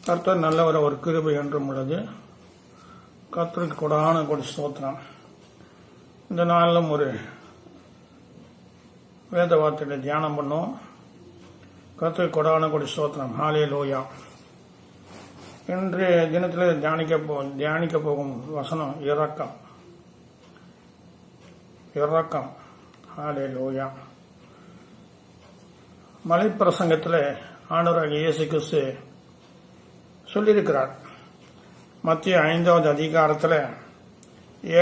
கர்த்தர் நல்லவர், அவர் கிருபை என்றும் உள்ளது. கர்த்தருக்கு கொடான கொடி ஸ்தோத்திரம். இந்த நாளிலும் ஒரு வேத வார்த்தையில தியானம் பண்ணோம். கர்த்தருக்கு கொடான கொடி ஸ்தோத்திரம். ஹல்லேலூயா. இன்றைய தினத்தில் தியானிக்க போகும் வசனம் இரக்கம். இரக்கம். ஹல்லேலூயா. மலைப்பிரசங்கத்தில் ஆண்டவராகிய இயேசு கிறிஸ்து சொல்லியிருக்கிறார். மத்திய 5வது அதிகாரத்தில்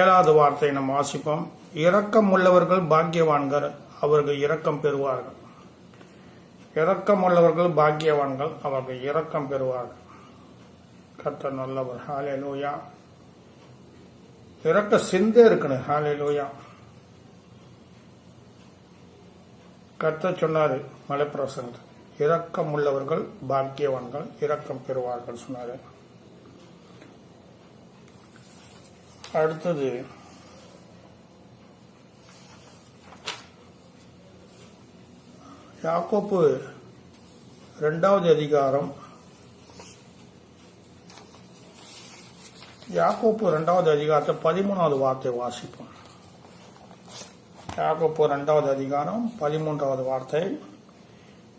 7வது வார்த்தையை நம்ம வாசிப்போம். இரக்கம் உள்ளவர்கள் பாக்கியவான்கள், அவர்கள் இரக்கம் பெறுவார்கள். இரக்கம் உள்ளவர்கள் பாக்கியவான்கள், அவர்கள் இரக்கம் பெறுவார்கள். கர்த்தர் நல்லவர். ஹல்லேலூயா. இரக்க சிந்தை இருக்கணும். ஹல்லேலூயா. கர்த்தர் சொன்னாரு மலைப்பிரசங்கத்தில், இரக்கம் உள்ளவர்கள் பாக்கியவான்கள், இரக்கம் பெறுவார்கள் சொன்னாரு. அடுத்தது யாக்கோப்பு 2வது அதிகாரம். யாக்கோப்பு 2வது அதிகாரத்தை 13வது வார்த்தை வாசிப்போம். யாக்கோப்பு 2வது அதிகாரம் 13வது வார்த்தை.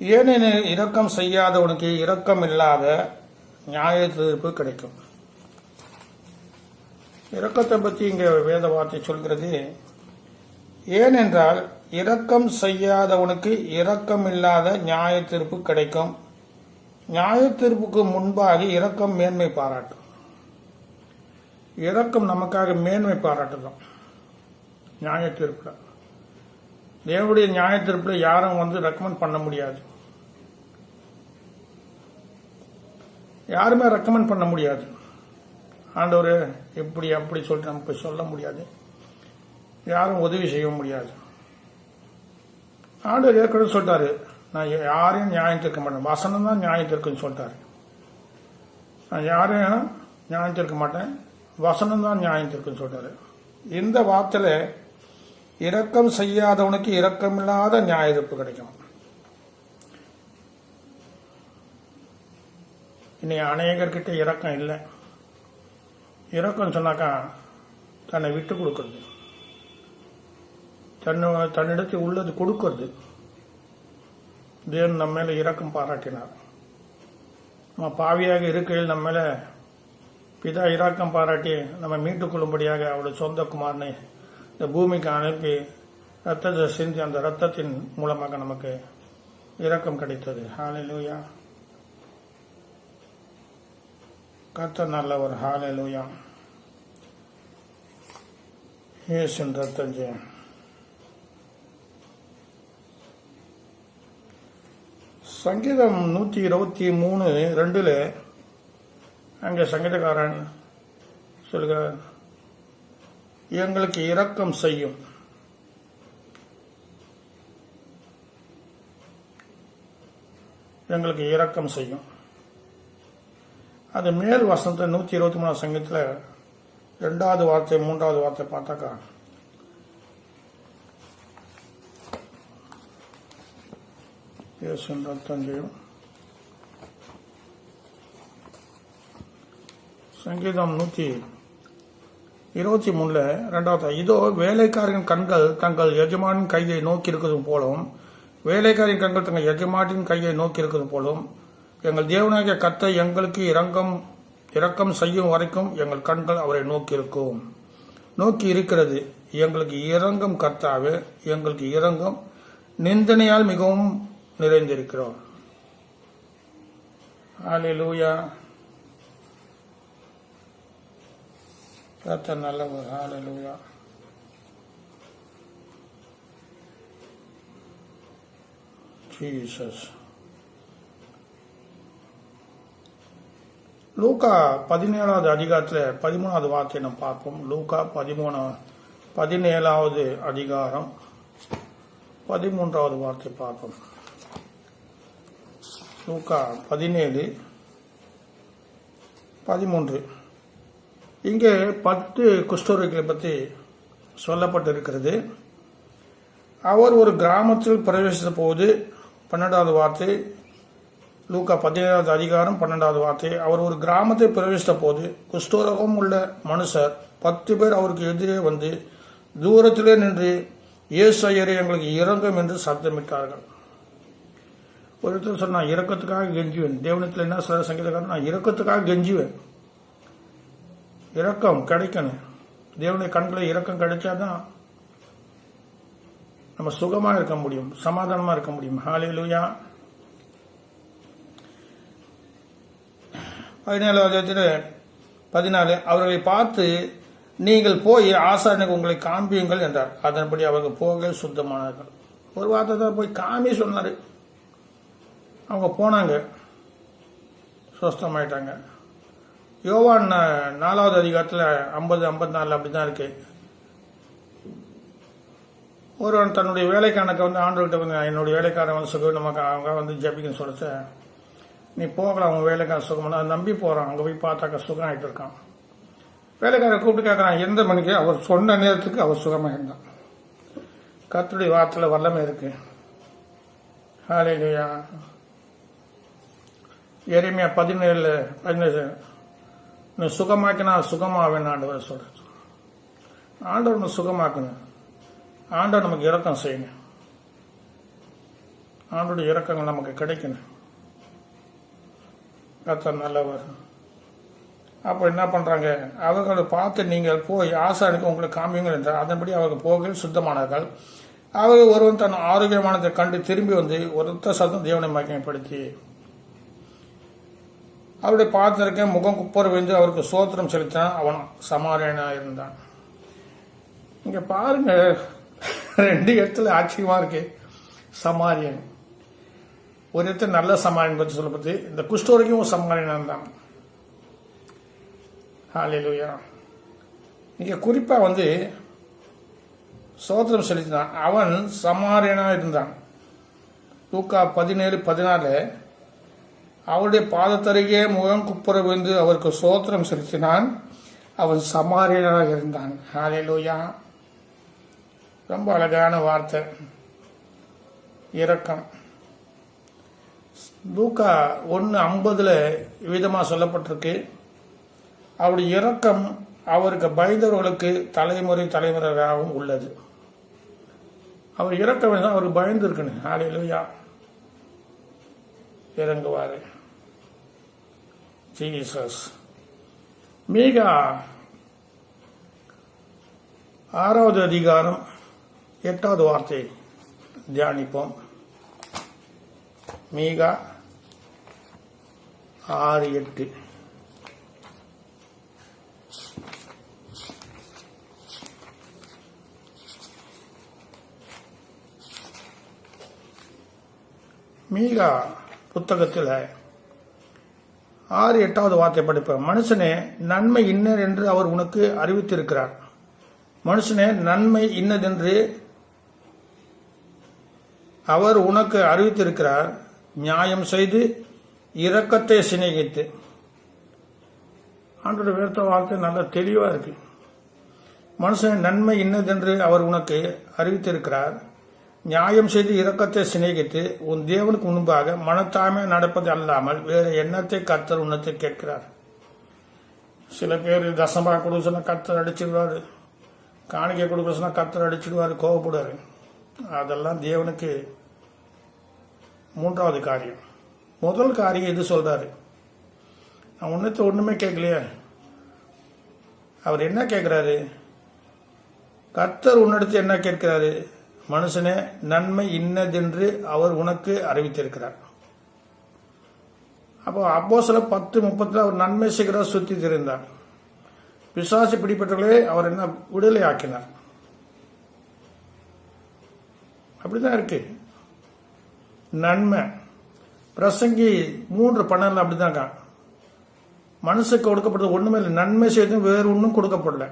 ஏனெனில் இரக்கம் செய்யாதவனுக்கு இரக்கம் இல்லாத நியாய தீர்ப்பு கிடைக்கும். இரக்கத்தை பற்றி இங்க வேத வார்த்தை சொல்கிறது. ஏனென்றால் இரக்கம் செய்யாதவனுக்கு இரக்கம் இல்லாத நியாய தீர்ப்பு கிடைக்கும். நியாய தீர்ப்புக்கு முன்பாக இரக்கம் மேன்மை பாராட்டும். இரக்கம் நமக்காக மேன்மை பாராட்டுதான். நியாய தீர்ப்புல, தேவனுடைய நியாய தீர்ப்புல யாரும் ரெக்கமெண்ட் பண்ண முடியாது. யாருமே ரெக்கமெண்ட் பண்ண முடியாது. ஆண்டவர் இப்படி அப்படி சொல்லிட்டு நமக்கு சொல்ல முடியாது. யாரும் உதவி செய்ய முடியாது. ஆண்டவர் ஏற்கனவே சொல்லிட்டாரு, நான் யாரையும் நியாயம் தீர்க்க மாட்டேன், வசனம் தான் நியாயம் தீர்க்குன்னு சொல்லிட்டாரு. நான் யாரையும் நியாயம் தீர்க்க மாட்டேன், வசனம் தான் நியாயம் தீர்க்குன்னு சொல்லிட்டாரு. இந்த வார்த்தையில இரக்கம் செய்யாதவனுக்கு இரக்கமில்லாத நியாய தீர்ப்பு கிடைக்கும். இன்னைக்கு அநேகர்கிட்ட இரக்கம் இல்லை. இரக்கம் சொன்னாக்கா தன்னை விட்டு கொடுக்கறது, தன்னிடத்தில் உள்ளது கொடுக்கறது. தேவன் நம்ம மேல இரக்கம் பாராட்டினார். நம்ம பாவியாக இருக்கையில் நம்ம மேல பிதா இரக்கம் பாராட்டி நம்ம மீட்டுக் கொள்ளும்படியாக அவருடைய சொந்த குமாரனை இந்த பூமிக்கு அனுப்பி ரத்தத்தை சிந்தி அந்த ரத்தத்தின் மூலமாக நமக்கு இரக்கம் கிடைத்தது. ஹல்லேலூயா. கர்த்தர் நல்லவர். ஹல்லேலூயா. இயேசுவின் ரத்தம் ஜெயம். சங்கீதம் 123:2 அங்கே சங்கீதக்காரன் சொல்கிறார், எங்களுக்கு இரக்கம் செய்யும். எங்களுக்கு இரக்கம் செய்யும். அது மேல் வசனத்தை 123 சங்கீதத்தில் 2வது வார்த்தை 3வது வார்த்தை பார்த்தாக்கா, இயேசுவின் ரத்தம் ஜெயம். சங்கீதம் 123 2வது, இதோ வேலைக்காரரின் கண்கள் தங்கள் எஜமானின் கையை நோக்கி இருக்கிறது போலும், வேலைக்காரின் கண்கள் தங்கள் எஜமானின் கையை நோக்கி இருக்கிறது போலும், எங்கள் தேவனாகிய கர்த்தர் எங்களுக்கு இரக்கம் செய்யும் வரைக்கும் எங்கள் கண்கள் அவரை நோக்கி இருக்கிறது. எங்களுக்கு இரங்கும் கர்த்தாவே, எங்களுக்கு இரங்கும், நிந்தனையால் மிகவும் நிறைந்திருக்கிறோம். ஹல்லேலூயா. கர்த்தர் நல்லவர். ஹல்லேலூயா. ஜீசஸ். லூக்கா 17வது அதிகாரத்தில் 13வது வார்த்தையை நம்ம பார்ப்போம். லூக்கா 17வது அதிகாரம் 13வது வார்த்தை பார்ப்போம். லூக்கா 17:13. இங்கே 10 குஷ்டரோகிகளை பற்றி சொல்லப்பட்டிருக்கிறது. அவர் ஒரு கிராமத்தில் பிரவேசித்த போது 12வது வார்த்தை லூக்கா 17வது அதிகாரம் 12வது வார்த்தை. அவர் ஒரு கிராமத்தை பிரவேசித்த போது குஷ்டரோகம் உள்ள மனுஷர் 10 பேர் அவருக்கு எதிரே வந்து தூரத்திலே நின்று, இயேசு ஐயரே, எங்களுக்கு இரங்கும் என்று சத்தமிட்டார்கள். ஒருத்தர் சொன்னா, இரக்கத்துக்காக கெஞ்சுவேன். தேவனத்தில் என்ன சொல்ற சங்கீதக்காரன், நான் இரக்கத்துக்காக கெஞ்சுவேன். இரக்கம் கிடைக்கணும். தேவனுடைய கண்களை இரக்கம் கிடைச்சாதான் நம்ம சுகமா இருக்க முடியும், சமாதானமா இருக்க முடியும். ஹல்லேலூயா. 14 அவர்களை பார்த்து, நீங்கள் போய் ஆசாரியனுக்கு உங்களை காண்பியுங்கள் என்றார். அதன்படி அவர்கள் போக சுத்தமானார்கள். ஒரு வார்த்தை தான் போய் காமி சொன்னாரு. அவங்க போனாங்க, சுஸ்தமாயிட்டாங்க. யோவான் 4வது அதிகாரத்தில் 50-54 அப்படிதான் இருக்கு. ஒருவன் தன்னுடைய வேலைக்காரனுக்கு வந்து ஆண்டவர்கிட்ட வந்து, என்னுடைய வேலைக்காரன் வந்து சுகம், நமக்கு அவங்க வந்து ஜபிக்கன்னு சொல்லிட்டு, நீ போகலாம், அவங்க வேலைக்காரன் சுகம் அதை நம்பி போறான். அங்கே போய் பார்த்தாக்க சுகம் ஆகிட்டு இருக்கான். வேலைக்காரர் கூப்பிட்டு கேட்கறான், எந்த மணிக்கு? அவர் சொன்ன நேரத்துக்கு அவர் சுகமாக இருந்தான். கர்த்தருடைய வார்த்தையில் வல்லமை இருக்கு. ஹல்லேலூயா. எரேமியா 17:15 நீ சுகமாக்கினா சுகமாவேன் ஆண்டவர் சொல்ற. ஆண்டவர் நம்ம சுகமாக்கணும். ஆண்டவர் நமக்கு இரக்கம் செய்யணும். ஆண்டோடைய இரக்கங்கள் நமக்கு கிடைக்கணும். கர்த்தர் நல்லவர். அப்போ என்ன பண்றாங்க? அவர்களை பார்த்து, நீங்கள் போய் ஆசாரியனுக்கு உங்களை காமியுங்கள் என்றார். அதன்படி அவர்கள் போக சுத்தமானார்கள். அவர்கள் ஒருவன் தன் ஆரோக்கியமானதை கண்டு திரும்பி வந்து ஒருத்த சத்தம் தேவனை மகிமைப்படுத்தி அவருடைய பார்த்திருக்க முகம் குப்புற விழுந்து அவருக்கு சோத்திரம் செலுத்தினான். அவன் சமாரியனா இருந்தான். இங்க பாருங்க, 2 இடத்துல ஆச்சரியமா இருக்கு. சமாரியன், ஒரு இடத்துல நல்ல சமாரியன் பற்றி சொல்லப்பட்டு, இந்த குஷ்டரோகியும் ஒரு சமாரியனா இருந்தான். ஹல்லேலூயா. இங்க குறிப்பா வந்து சோத்திரம் செலுத்தினான். அவன் சமாரியனா இருந்தான். லூக்கா 17:14 அவருடைய பாதத்தருகே முகம் குப்புற விழுந்து அவருக்கு சோத்திரம் செலுத்தினான். அவன் சமாரியனாக இருந்தான். ஹல்லேலூயா. ரொம்ப அழகான வார்த்தை, இரக்கம். லூக்கா 1:50 விதமா சொல்லப்பட்டிருக்கு. அவருடைய இரக்கம் அவருக்கு பயந்தவர்களுக்கு தலைமுறையாகவும் உள்ளது. அவர் இரக்கம் அவருக்கு பயந்து இருக்கணும். ஹல்லேலூயா. இறங்குவாரு ஜீசஸ். மீகா 6வது அதிகாரம் 8வது வார்த்தை தியானிப்போம். மீகா 6:8. மீகா புத்தகத்தில் 6:8வது வார்த்தை படிப்பேன். மனுஷனே, நன்மை இன்னர் என்று அவர் உனக்கு அறிவித்திருக்கிறார். மனுஷனே, நன்மை இன்னதென்று அவர் உனக்கு அறிவித்திருக்கிறார். நியாயம் செய்து இரக்கத்தை சிநேகித்து. ஆண்டோட வேர்த்த வார்த்தை நல்ல தெளிவா இருக்கு. மனுஷன் நன்மை இன்னதென்று அவர் உனக்கு அறிவித்திருக்கிறார். நியாயம் செய்து இரக்கத்தை சிநேகித்து உன் தேவனுக்கு முன்பாக மனத்தாய்மை நடப்பது அல்லாமல் வேறு எண்ணத்தை கர்த்தர் உன்னத்தை கேட்கிறார். சில பேர் தசமா கொடுக்க சொன்னா கர்த்தர் அடிச்சிடுவாரு, காணிக்கை கொடுக்க சொன்னா கர்த்தர் அடிச்சிடுவாரு, கோவப்படுவாரு. அதெல்லாம் தேவனுக்கு 3வது காரியம். முதல் காரியம் எது சொல்றாரு? நான் உன்னத்தை ஒண்ணுமே கேட்கலையே. அவர் என்ன கேட்கிறாரு? கர்த்தர் உன்னிடத்து என்ன கேட்கிறாரு? மனுஷனே, நன்மை இன்னதென்று அவர் உனக்கு அறிவித்திருக்கிறார். அப்போ அப்போஸ்தலர் 10:30 அவர் நன்மை செய்கிறார், சுத்தி தெரிந்தார். பிசாசு பிடிப்பட்டவர்களே அவர் என்ன விடுதலை ஆக்கினார். அப்படிதான் இருக்கு. நன்மை பிரசங்கி 3:12 அப்படிதாங்க. மனுஷுக்கு கொடுக்கப்பட்டது ஒண்ணுமே இல்லை, நன்மை செய்து வேறு ஒன்றும் கொடுக்கப்படல.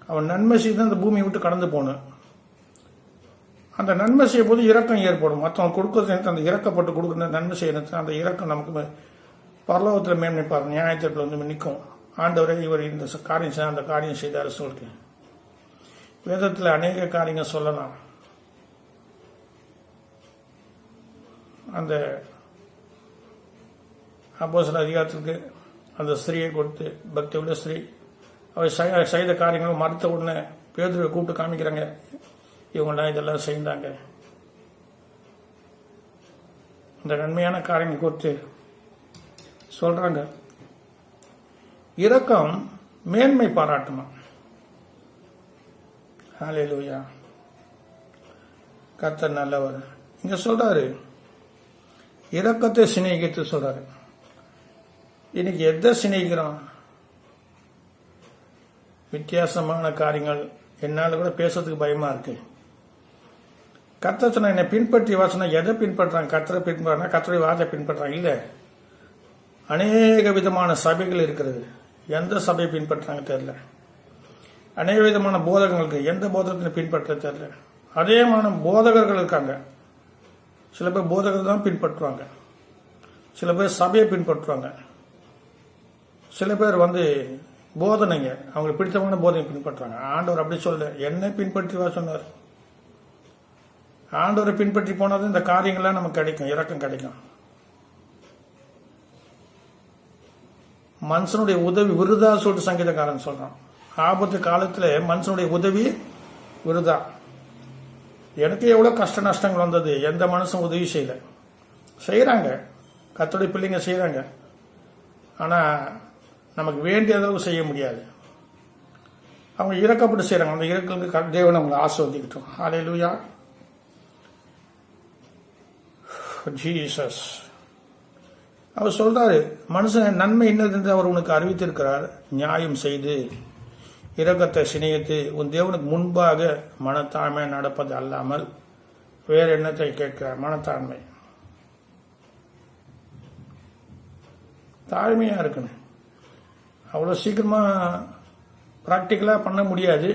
அவன் நன்மை செய்து அந்த பூமியை விட்டு கடந்து போன. அந்த நன்மை செய்யும் போது இரக்கம் ஏற்படும். மற்றவங்க கொடுக்கறது அந்த இறக்கப்பட்டு கொடுக்குற நன்மை செய்யறது, அந்த இரக்கம் நமக்கு பரலோகத்தில் மேன்மைப்பார், நியாயத்தில் வந்து நிற்கும். ஆண்டவரே, இவர் இந்த காரியம் செய்ய அந்த காரியம் செய்தார் சொல்லிட்டு வேதத்தில் அநேக காரியங்கள் சொல்லலாம். அந்த அப்போஸ்தலர் அதிகாரத்திற்கு அந்த ஸ்திரீயை கொடுத்து, பக்தி உள்ள ஸ்திரீ, அவர் செய்த காரியங்களும் மறுத்த உடனே பேதுருவை கூப்பிட்டு காமிக்கிறாங்க, இவங்களாம் இதெல்லாம் செய்தாங்க. இந்த நன்மையான காரியங்கள் கொடுத்து சொல்றாங்க. இரக்கம் மேன்மை பாராட்டுமா. ஹல்லேலூயா. கர்த்தர் நல்லவர். இங்க சொல்றாரு இரக்கத்தை சிநேகித்து சொல்றாரு. இன்னைக்கு எதை சிநேகிக்கிறோம்? வித்தியாசமான காரியங்கள் என்னால கூட பேசுறதுக்கு பயமா இருக்கு. கர்த்தர் சொன்ன என்னை பின்பற்றி வாசனை எதை பின்பற்றாங்க? கர்த்தரை பின்பற்றாங்க, கர்த்தருடைய வார்த்தை பின்பற்றாங்க இல்ல. அநேக விதமான சபைகள் இருக்கிறது. எந்த சபையை பின்பற்றாங்க தெரியல. அநேக விதமான போதகங்களுக்கு எந்த போதகத்தை பின்பற்ற தெரியல. அதேமான போதகர்கள் இருக்காங்க. சில பேர் போதகர் தான் பின்பற்றுவாங்க, சில பேர் சபையை பின்பற்றுவாங்க, சில பேர் போதனைங்க அவங்களுக்கு பிடித்தமான போதனை பின்பற்றுறாங்க. ஆண்டவர் அப்படி சொல்ல, என்னை பின்பற்றிவா சொன்னார். ஆண்டவரை பின்பற்றி போனது இந்த காரியங்கள்லாம் நமக்கு கிடைக்கும், இரக்கம் கிடைக்கும். மனுஷனுடைய உதவி விருதா சொல்லிட்டு சங்கீதக்காரன் சொல்றான். ஆபத்து காலத்துல மனுஷனுடைய உதவி விருதா. எனக்கு எவ்வளவு கஷ்ட நஷ்டங்கள் வந்தது, எந்த மனுஷன் உதவி செய்யறாங்க, கர்த்தருடைய பிள்ளைங்க செய்யறாங்க. ஆனா நமக்கு வேண்டிய அளவு செய்ய முடியாது. அவங்க இறக்கப்பட்டு செய்யறாங்க. அந்த இறக்கங்களுக்கு தேவன் அவங்களை ஆசீர்வதிக்கட்டும். ஹல்லேலூயா. ஜீசஸ் அவர் சொல்றாரு, மனுஷன் நன்மை இன்னது என்று அவர் உனக்கு அறிவித்திருக்கிறார். நியாயம் செய்து இரக்கத்தை சிநேகித்து உன் தேவனுக்கு முன்பாக மனத்தாழ்மை நடப்பது அல்லாமல் வேற எண்ணத்தை கேட்கிறார். மனத்தாழ்மை, தாழ்மையா இருக்கணும். அவ்வளவு சீக்கிரமா பிராக்டிக்கலா பண்ண முடியாது.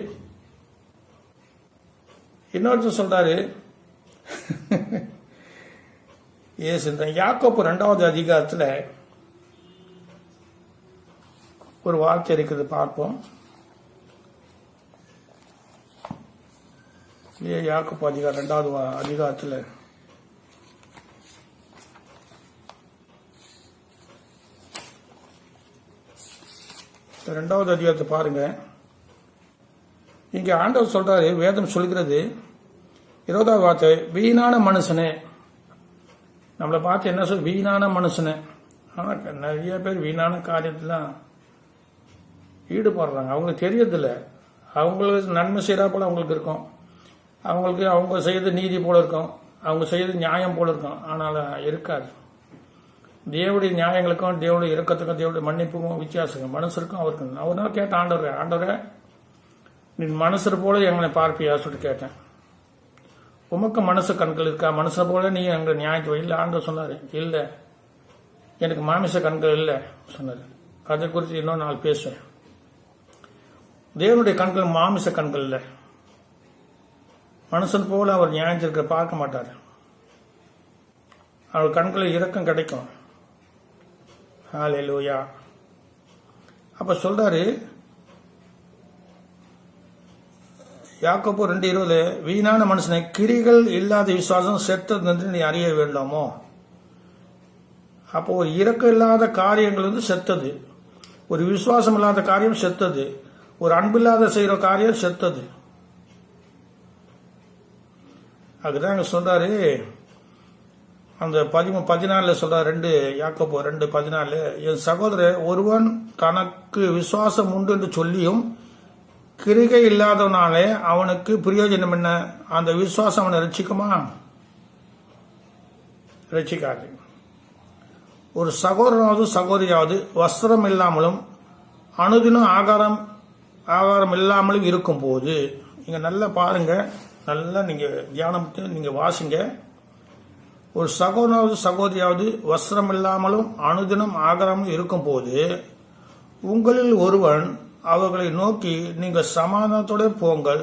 இன்னொருத்தர் சொல்றாரு, யாக்கோபு 2வது அதிகாரத்துல ஒரு வார்த்தை இருக்குது, பார்ப்போம். யாக்கோபு அதிகாரம் 2வது அதிகாரத்துல ரெண்டாவது அதிகாரத்தை பாருங்க. இங்க ஆண்டவர் சொல்றாரு, வேதம் சொல்கிறது 20வது வார்த்தை, வீணான மனுஷனே. நம்மளை பார்த்து என்ன சொல், வீணான மனுஷனே. ஆனா நிறைய பேர் வீணான காரியத்தான் ஈடுபடுறாங்க. அவங்களுக்கு தெரியறதில்ல. அவங்களுக்கு நன்மை செய்யறா போல அவங்களுக்கு இருக்கும், அவங்களுக்கு அவங்க செய்யறது நீதி போல இருக்கும், அவங்க செய்யறது நியாயம் போல இருக்கும். ஆனால் இருக்காது. தேவனுடைய நியாயங்களுக்கும் தேவனுடைய இரக்கத்துக்கும் தேவனுடைய மன்னிப்புக்கும் வித்தியாசம் மனுஷருக்கும் அவருக்கும். அவர்தான் கேட்டேன், ஆண்டவரே நீ மனுஷர் போல எங்களை பார்ப்பியா சொல்லிட்டு கேட்டேன். உமக்கு மனசு கண்கள் இருக்கா? மனுஷன் போல நீ எங்க நியாயத்தை இல்லை. ஆண்டவர் சொன்னாரு, இல்ல எனக்கு மாமிச கண்கள் இல்லை சொன்னாரு. அதை குறித்து இன்னும் நாள் பேசுவேன். தேவனுடைய கண்கள் மாமிச கண்கள் இல்லை. மனுஷன் போல அவர் நியாயத்திற்கு பார்க்க மாட்டார். அவர் கண்களில் இரக்கம் கிடைக்கும். ஹல்லேலூயா. அப்ப சொல்றாரு யாக்கோபு 2:20, வீணான மனுஷனை கிரிகள் இல்லாத விசுவாசம் செத்தது என்று நீ அறிய வேண்டாமோ. அப்போ ஒரு இரக்கம் இல்லாத காரியங்கள் செத்தது, ஒரு விசுவாசம் இல்லாத காரியம் செத்தது, ஒரு அன்பில்லாத செய்யற காரியம் செத்தது. அதுதான் சொல்றாரு அந்த 14 சொல்றாரு, யாக்கோபு 2:14, என் சகோதரர் ஒருவன் தனக்கு விசுவாசம் உண்டு என்று சொல்லியும் கிரிகை இல்லாதவனாலே அவனுக்கு பிரயோஜனம் என்ன? அந்த விசுவாசம் அவனை ரட்சிக்குமா? ரட்சிக்காது. ஒரு சகோதரனாவது சகோதரியாவது வஸ்திரம் இல்லாமலும் அனுதினம் ஆகாரம் இல்லாமலும் இருக்கும் போது, நீங்க நல்லா பாருங்க, நல்லா நீங்க தியானம் நீங்க வாசிங்க. ஒரு சகோதரனாவது சகோதரியாவது வஸ்திரம் இல்லாமலும் அனுதினம் ஆகாரமும் இருக்கும் போது உங்களில் ஒருவன் அவர்களை நோக்கி நீங்கள் சமாதானத்தோட போங்கள்,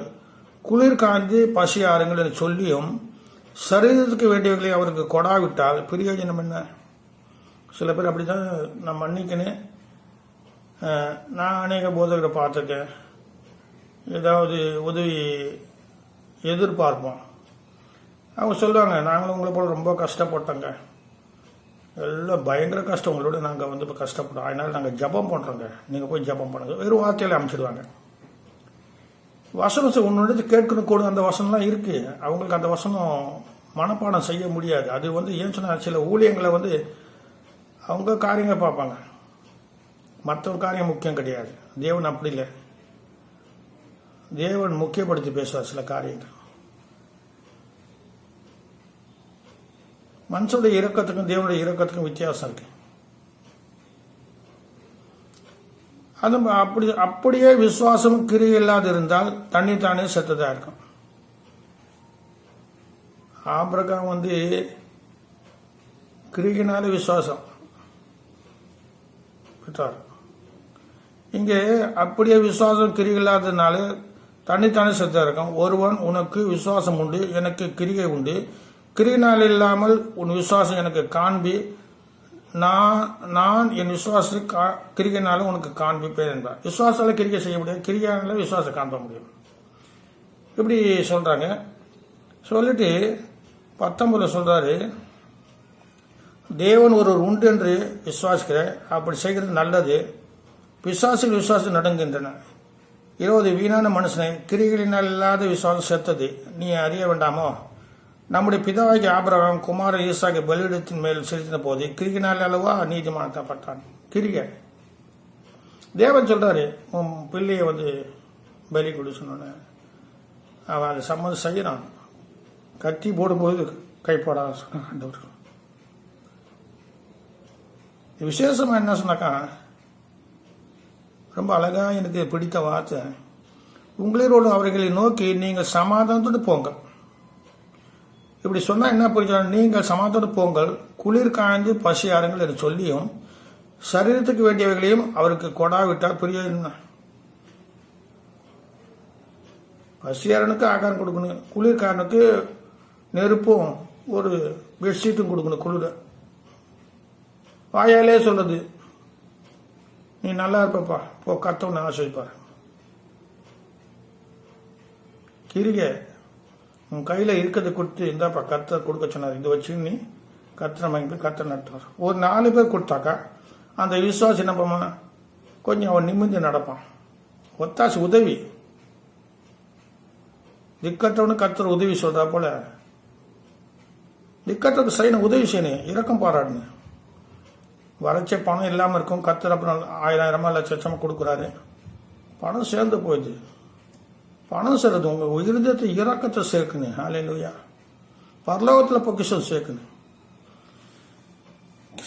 குளிர் காய்ந்து பசியாருங்கள் என்று சொல்லியும் சரீரத்துக்கு வேண்டியவர்களை அவருக்கு கொடாவிட்டால் பிரயோஜனம் என்ன? சில பேர் அப்படிதான் நான் மன்னிக்கணும். நான் அநேக போதகரை பார்த்துருக்கேன். ஏதாவது உதவி எதிர்பார்ப்போம். அவங்க சொல்லுவாங்க, நாங்களும் உங்களை போல ரொம்ப கஷ்டப்பட்டோங்க, எல்லாம் பயங்கர கஷ்டம். உங்களோட நாங்கள் வந்து இப்போ கஷ்டப்படுறோம். அதனால நாங்கள் ஜபம் பண்ணுறோங்க, நீங்கள் போய் ஜபம் பண்ணுங்க. வெறும் வார்த்தையில அமைச்சிடுவாங்க. வசனம் ஒன்று கேட்கணும் கூட, அந்த வசனம்லாம் இருக்கு. அவங்களுக்கு அந்த வசனம் மனப்பாடம் செய்ய முடியாது. அது வந்து ஏன் சொன்னா, சில ஊழியங்களை வந்து அவங்க காரியங்களை பார்ப்பாங்க, மற்ற ஒரு காரியம் முக்கியம் கிடையாது. தேவன் அப்படி இல்லை. தேவன் முக்கியப்படுத்தி பேசுவார் சில காரியங்கள். மனுஷனுடைய இரக்கத்துக்கும் தேவனுடைய இரக்கத்துக்கும் வித்தியாசம் இருக்கு. அது அப்படியே விசுவாசம் கிரியை இல்லாது இருந்தால் தண்ணி தானே செத்ததா இருக்கும். ஆபிரகாம் வந்து கிரியினால விசுவாசம் பெற்றார். இங்கே அப்படியே விசுவாசம் கிரியை இல்லாததுனால தன்னைத்தானே செத்தா இருக்கும். ஒருவன் உனக்கு விசுவாசம் உண்டு, எனக்கு கிரிகை உண்டு, கிரியினால் இல்லாமல் உன் விசுவாசம் எனக்கு காண்பி, நான் என் விசுவாசத்தை கிரிகைனால உனக்கு காண்பிப்பேன் என்பார். விசுவாசால கிரிகை செய்ய முடியாது, கிரிகைனால விசுவாசம் காண்ப முடியும். இப்படி சொல்றாங்க. சொல்லிட்டு 19 சொல்றாரு, தேவன் ஒருவர் உண்டு என்று விசுவாசிக்கிற, அப்படி செய்கிறது நல்லது. விசுவாசிகள் விசுவாசம் நடங்குகின்றன. 20 வீணான மனுஷனை கிரிகளினால் இல்லாத விசுவாசம் செத்தது நீ அறிய வேண்டாமோ? நம்முடைய பிதாவாகிய ஆபிரகாம் குமாரன் ஈசாக்கு பலியிடத்தின் மேல் செலுத்தின போது கிரிகினால் அளவா நீதிமானப்பட்டான். கிரிகை தேவன் சொல்றாரு, உன் பிள்ளைய வந்து பலி கொடு சொன்ன அவன் அதை சம்மதம் செய்யறான். கத்தி போடும்போது கைப்படா சொன்ன. விசேஷமா என்ன சொன்னாக்கா, ரொம்ப அழகா எனக்கு பிடித்த வார்த்தை, உங்களோடு அவர்களை நோக்கி நீங்கள் சமாதானத்தோடு போங்கள். இப்படி சொன்னா என்ன புரியும்? நீங்கள் சமாதானத்தோடு போங்கள், குளிர் காய்ந்து பசியாருங்கள் என்று சொல்லியும் சரீரத்துக்கு வேண்டியவைகளையும் அவருக்கு கொடாவிட்டால் புரியும். பசியாரனுக்கு ஆகாரம் கொடுக்கணும், குளிர்காரனுக்கு நெருப்பும் ஒரு பெட்ஷீட்டும் கொடுக்கணும். குளிர வாயாலே சொல்றது, நீ நல்லா இருப்பப்பா போ, கத்தவனை ஆசைப்பார். கிரிகை உன் கையில இருக்கிறத கொடுத்து இந்தாப்பா கத்த கொடுக்க சொன்னார், இதை வச்சு நீ கத்திர வாங்கி கத்த நடத்துவார். ஒரு 4 பேர் கொடுத்தாக்கா அந்த விசுவாசி என்ன பண்ண, கொஞ்சம் அவன் நிமிர்ந்து நடப்பான். ஒத்தாசி உதவி, திக்கற்றவனு கத்திர உதவி சொல்றா போல, திக்கற்றவுக்கு செய்யணும், உதவி செய்யணும், இரக்கம் பாராடணும். வரைச்ச பணம் இல்லாமல் இருக்கும், கத்திர அப்புறம் 1000 லட்சமா கொடுக்குறாரு, பணம் சேர்ந்து போயிடுது. பணம் சேர்றது உங்க உயிர்தத்தை இரக்கத்தை சேர்க்கணும். ஹல்லேலூயா. பரலோகத்தில் பொக்கிஷம் சேர்க்கணும்.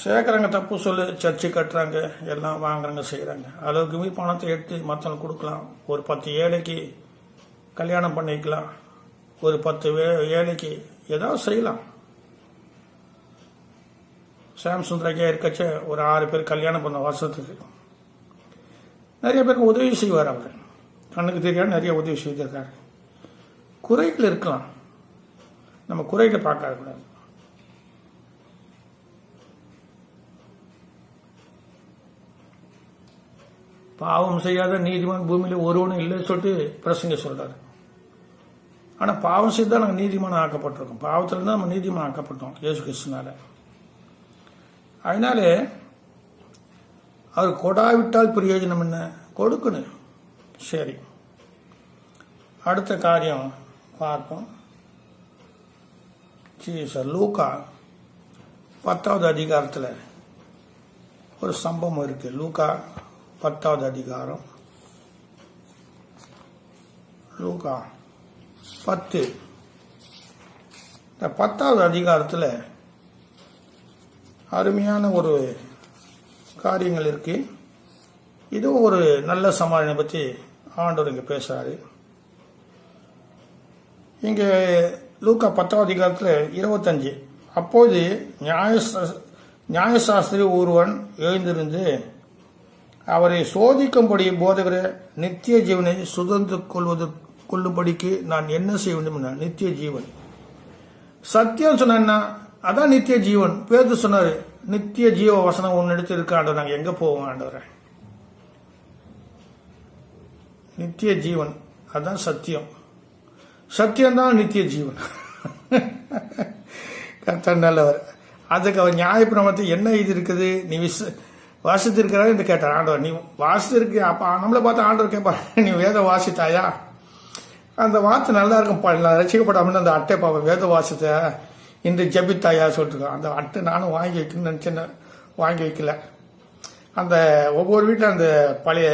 சேர்க்கறாங்க, தப்பு சொல்லு, சர்ச்சை கட்டுறாங்க, எல்லாம் வாங்குறாங்க, செய்யறாங்க. அளவுக்கு மீறி பணத்தை எடுத்து மற்றவங்க கொடுக்கலாம். ஒரு 10 ஏழைக்கு கல்யாணம் பண்ணிக்கலாம், ஒரு 10 ஏழைக்கு ஏதாவது செய்யலாம். சாம்சுந்தரக்கே இருக்கச்ச ஒரு 6 பேர் கல்யாணம் பண்ண வருஷத்துக்கு. நிறைய பேருக்கு உதவி செய்வார் அவர், கண்ணுக்கு தெரியாது நிறைய உதவி செய்திருக்காரு. குறைகள் இருக்கலாம், நம்ம குறைகளை பார்க்க கூடாது. பாவம் செய்யாத நீதிமான் பூமியில ஒருவனும் இல்லைன்னு சொல்லிட்டு பிரசங்க சொல்றாரு. ஆனா பாவம் செய்து நாங்கள் நீதிமானம் ஆக்கப்பட்டிருக்கோம். பாவத்துல தான் நம்ம நீதிமானம் ஆக்கப்பட்டோம் இயேசு கிறிஸ்துனால. அதனாலே அவர் கொடாவிட்டால் பிரயோஜனம் என்ன? கொடுக்கணும். சரி, அடுத்த காரியம் பார்ப்போம். லூக்கா 10வது அதிகாரத்தில் ஒரு சம்பவம் இருக்கு. லூக்கா 10வது அதிகாரம், லூக்கா 10. இந்த 10வது அதிகாரத்தில் அருமையான ஒரு காரியங்கள் இருக்கு. இதுவும் ஒரு நல்ல சமாளினை பற்றி ஆண்டவர் இங்க பேசுறாரு. இங்க லூக்கா 10வது அதிகாரத்தில் 25. அப்போது நியாயசாஸ்திரி ஒருவன் எழுந்திருந்து அவரை சோதிக்கும்படி போதகரே, நித்திய ஜீவனை சுதந்திர கொள்ளும்படிக்கு நான் என்ன செய்ய வேண்டும்? நித்திய ஜீவன், சத்தியம் சொன்னா அதான் நித்திய ஜீவன். பேது சொன்னாரு, நித்திய ஜீவ வசனம் ஒன்னு எடுத்து இருக்க ஆண்டவர், நாங்க எங்க போவோம் ஆண்டவர? நித்திய ஜீவன் அதான் சத்தியம், சத்தியம் தான் நித்திய ஜீவன். கர்த்தர் நல்லவர். அதுக்கு அவர் நியாயப்பிரமாணத்தை என்ன இது இருக்குது நீ வாசித்திருக்கிறா என்று கேட்டார் ஆண்டவர். நீ வாசித்திருக்கு. அப்ப நம்மளை பார்த்து ஆண்டவர் கேட்பார், நீ வேதம் வாசித்தாயா? அந்த வார்த்தை நல்லா இருக்கும். ரசிக்கப்படாமல் அந்த அட்டை பாப்பா வேத வாசித்த இன்று ஜபித்தாயா சொல்லிட்டு அந்த அட்டை நானும் வாங்கி வைக்கணும்னு நினைச்சேன்னு வாங்கி வைக்கல. அந்த ஒவ்வொரு வீட்டில் அந்த பழைய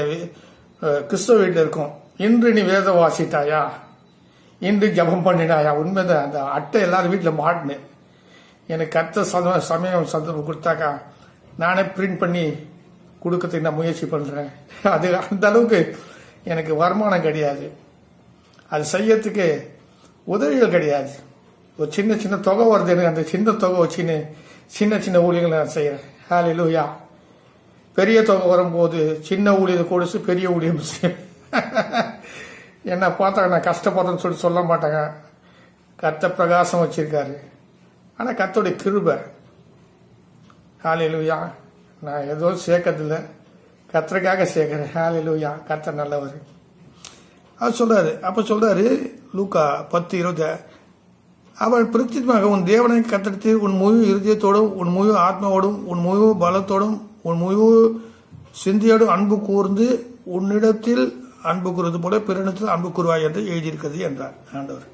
கிறிஸ்தவ வீட்டில் இருக்கும், இன்று நீ வேதம் வாசித்தாயா, இன்று ஜபம் பண்ணினாயா. உண்மைதான், அந்த அட்டை எல்லாரும் வீட்டில் மாட்டினேன். எனக்கு கத்த சமயம் சந்தர்ப்பம் கொடுத்தாக்கா நானே பிரிண்ட் பண்ணி கொடுக்கறதுக்கு நான் முயற்சி பண்றேன். அது அந்த அளவுக்கு எனக்கு வருமானம் கிடையாது, அது செய்யறதுக்கு உதவிகள் கிடையாது. ஒரு சின்ன சின்ன தொகை வருது எனக்கு, அந்த சின்ன தொகை வச்சுன்னு சின்ன சின்ன ஊழியர்களை நான் செய்யறேன். ஹல்லேலூயா. பெரிய தொகை வரும்போது சின்ன ஊழியத்தை கொடுத்து பெரிய ஊழியம் செய்ய என்ன பார்த்தா நான் கஷ்டப்படுறேன்னு சொல்ல மாட்டாங்க. கர்த்த பிரகாசம் வச்சிருக்காரு. ஆனா கர்த்தருடைய கிருபை. ஹல்லேலூயா. நான் ஏதோ சேர்க்கறதில்ல, கர்த்தருக்காக சேர்க்கிறேன். ஹல்லேலூயா. கர்த்தர் நல்லவர். அவர் சொல்றாரு. அப்ப சொல்றாரு லூக்கா 10:20, அவன் பிரத்யேகமாக உன் தேவனை கத்தெடுத்து உன் முழு இருதயத்தோடும் உன் முழு ஆத்மாவோடும் உன் முழு பலத்தோடும் உன் முழு சிந்தியோடும் அன்பு கூர்ந்து உன்னிடத்தில் அன்பு கூறுவது போல பிறனிடத்தில் அன்பு கூறுவாய் என்று எழுதியிருக்கிறது என்றார் ஆண்டவர்.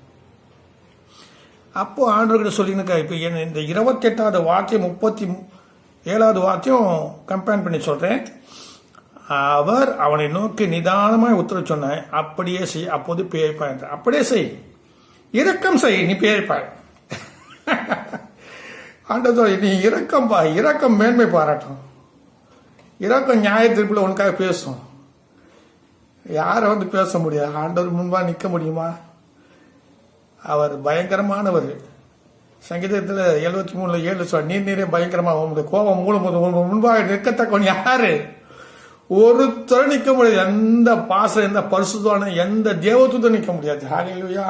அப்போ ஆண்டவர்கிட்ட சொல்லியிருக்கா. இப்ப இந்த 28வது வாக்கியம் 37வது வாக்கியம் கம்பேர் பண்ணி சொல்றேன். அவர் அவனை நோக்கி நிதானமாய் உத்தரவு சொன்ன, அப்படியே செய், அப்போது பிழைப்பாய் என்றார். அப்படியே செய், இரக்கம் செய், நீ பிழைப்பாய். ஆண்டவர் நீ இரக்கம் பா, இரக்கம் மேன்மை பாராட்டும். இரக்கம் நியாய தீர்ப்புல உனக்காக பேசும். யார வந்து பேச முடியாது. ஆண்டவர் முன்பா நிக்க முடியுமா? அவர் பயங்கரமானவர். சங்கீதத்தில் 73:7 சொல்ல, நீரே பயங்கரமா, உங்களுடைய கோபம் மூலம் முன்பாக நிற்கத்தக்கவன் யாரு? ஒருத்தர் நிக்க முடியாது. எந்த பாசம், எந்த பரிசுத்தமான எந்த தேவத்துவம் நிக்க முடியாது. ஹல்லேலூயா.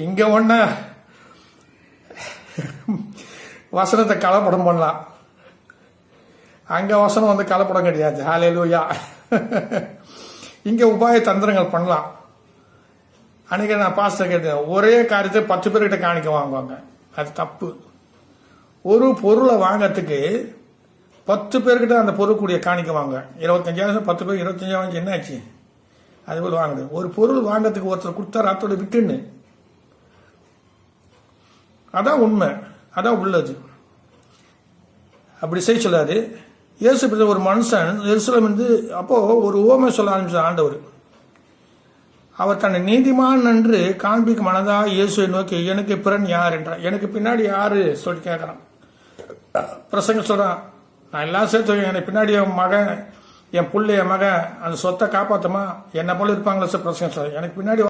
இங்க ஒண்ண வசனத்தை கலப்படம் பண்ணலாம், அங்க வசனம் வந்து கலப்படம் கிடையாது. ஹல்லேலூயா. இங்க உபாய தந்திரங்கள் பண்ணலாம். அன்னைக்கு நான் பாஸ்டர் கேட்டேன், ஒரே காரியத்தை 10 பேர்கிட்ட காணிக்க வாங்குவாங்க, அது தப்பு. ஒரு பொருளை வாங்கறதுக்கு 10 பேர்கிட்ட அந்த பொருள் காணிக்க வாங்க. 25,000 10 பேர் 25,000 என்ன ஆச்சு? அது போல வாங்குது. ஒரு பொருள் வாங்கறதுக்கு ஒருத்தர் கொடுத்தாரு, அத்தோட விட்டுன்னு. அதான் உண்மை, அதான் உள்ளது. அப்படி செய்ய சொல்லாரு. இயேசு ஒரு மனுஷன் எருசலேம் இருந்து அப்போ ஒரு உவமை சொல்ல ஆரம்பிச்சார் ஆண்டவர். அவர் தன்னை நீதிமான் என்று காண்பிக்க மனதா இயேசுவை நோக்கி, எனக்கு பிறன் யார் என்றார். எனக்கு பின்னாடி யாரு சொல்லி கேட்கறான். பிரசங்க சொல்றான், நான் எல்லாம் சேர்த்து எனக்கு பின்னாடி என் மகன், என் புள்ள, என் மகன் அந்த சொத்தை காப்பாத்தமா என்ன போல இருப்பாங்களா? பிரசங்க சொல்றேன், எனக்கு பின்னாடி